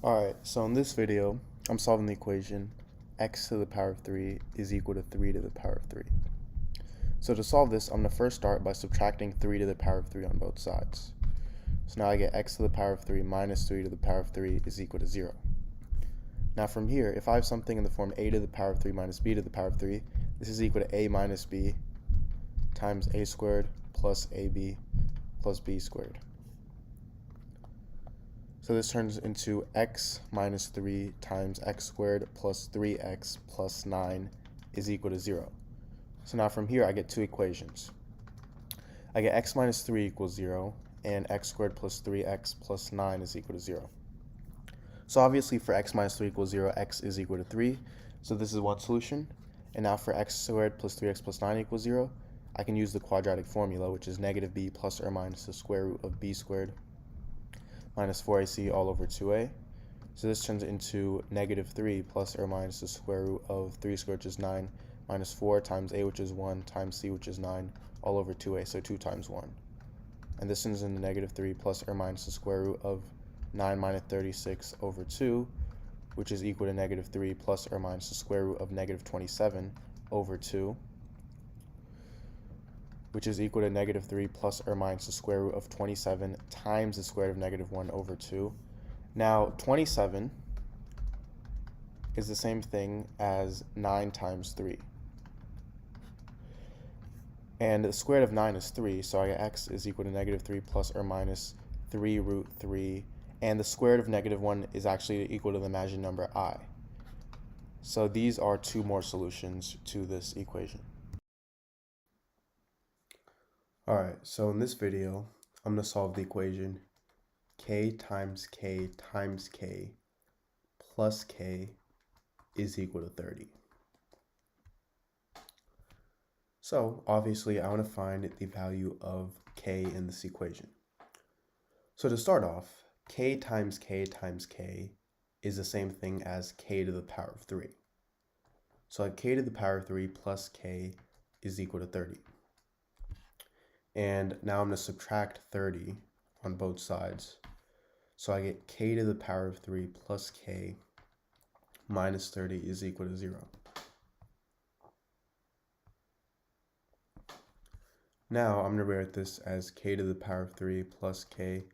Alright, so in this video, I'm solving the equation x to the power of 3 is equal to 3 to the power of 3. So to solve this, I'm going to first start by subtracting 3 to the power of 3 on both sides. So now I get x to the power of 3 minus 3 to the power of 3 is equal to 0. Now from here, if I have something in the form a to the power of 3 minus b to the power of 3, this is equal to a minus b times a squared plus ab plus b squared. So this turns into x minus 3 times x squared plus 3x plus 9 is equal to 0. So now from here I get two equations. I get x minus 3 equals 0 and x squared plus 3x plus 9 is equal to 0. So obviously for x minus 3 equals 0, x is equal to 3. So this is one solution. And now for x squared plus 3x plus 9 equals 0, I can use the quadratic formula, which is negative b plus or minus the square root of b squared minus 4ac all over 2a. So this turns into negative 3 plus or minus the square root of 3 squared, which is 9, minus 4 times a, which is 1, times c, which is 9, all over 2a, so 2 times 1. And this turns into negative 3 plus or minus the square root of 9 minus 36 over 2, which is equal to negative 3 plus or minus the square root of negative 27 over 2, which is equal to negative 3 plus or minus the square root of 27 times the square root of negative 1 over 2. Now, 27 is the same thing as 9 times 3. And the square root of 9 is 3, so I get x is equal to negative 3 plus or minus 3 root 3. And the square root of negative 1 is actually equal to the imaginary number I. So these are two more solutions to this equation. Alright, so in this video, I'm going to solve the equation k times k times k plus k is equal to 30. So obviously I want to find the value of k in this equation. So to start off, k times k times k is the same thing as k to the power of 3. So k to the power of 3 plus k is equal to 30. And now I'm going to subtract 30 on both sides. So I get k to the power of 3 plus k minus 30 is equal to 0. Now I'm going to rewrite this as k to the power of 3 plus k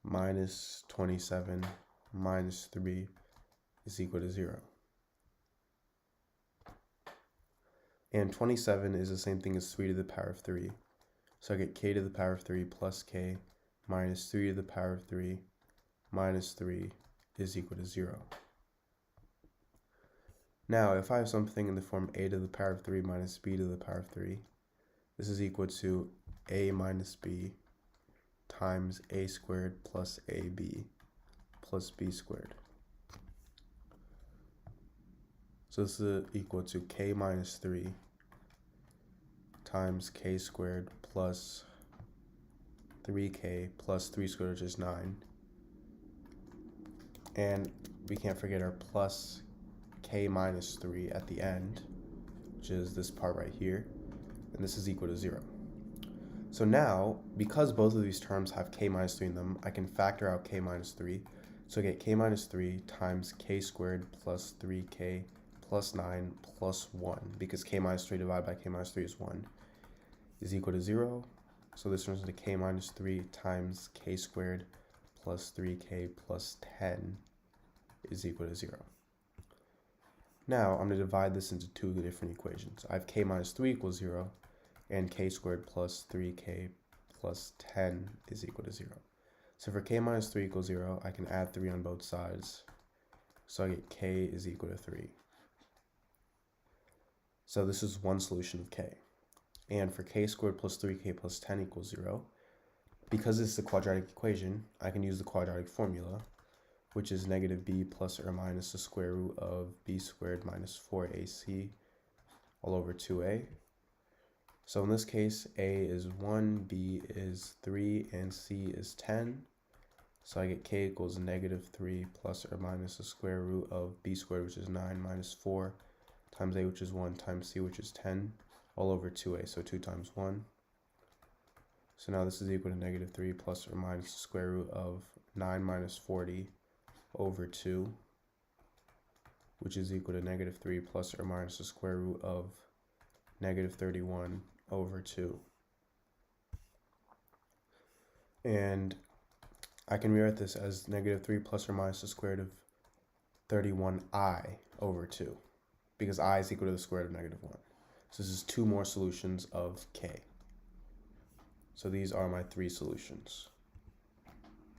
minus 27 minus 3 is equal to 0. And 27 is the same thing as 3 to the power of 3. So I get k to the power of 3 plus k minus 3 to the power of 3 minus 3 is equal to 0. Now, if I have something in the form a to the power of 3 minus b to the power of 3, this is equal to a minus b times a squared plus ab plus b squared. So this is equal to k minus 3 times k squared plus 3k plus 3 squared, which is 9. And we can't forget our plus k minus 3 at the end, which is this part right here. And this is equal to 0. So now, because both of these terms have k minus 3 in them, I can factor out k minus 3. So I get k minus 3 times k squared plus 3k plus 9 plus 1, because k minus 3 divided by k minus 3 is 1, is equal to 0. So this turns into k minus 3 times k squared plus 3k plus 10 is equal to 0. Now I'm going to divide this into two different equations. I have k minus 3 equals 0, and k squared plus 3k plus 10 is equal to 0. So for k minus 3 equals 0, I can add 3 on both sides. So I get k is equal to 3. So this is one solution of k. And for k squared plus 3k plus 10 equals 0, because this is a quadratic equation, I can use the quadratic formula, which is negative b plus or minus the square root of b squared minus 4ac all over 2a. So in this case, a is 1, b is 3, and c is 10. So I get k equals negative 3 plus or minus the square root of b squared, which is 9, minus 4, times a, which is 1, times c, which is 10, all over 2a, so 2 times 1. So now this is equal to negative 3 plus or minus the square root of 9 minus 40 over 2, which is equal to negative 3 plus or minus the square root of negative 31 over 2. And I can rewrite this as negative 3 plus or minus the square root of 31i over 2, because I is equal to the square root of negative 1. So this is 2 more solutions of k. So these are my 3 solutions.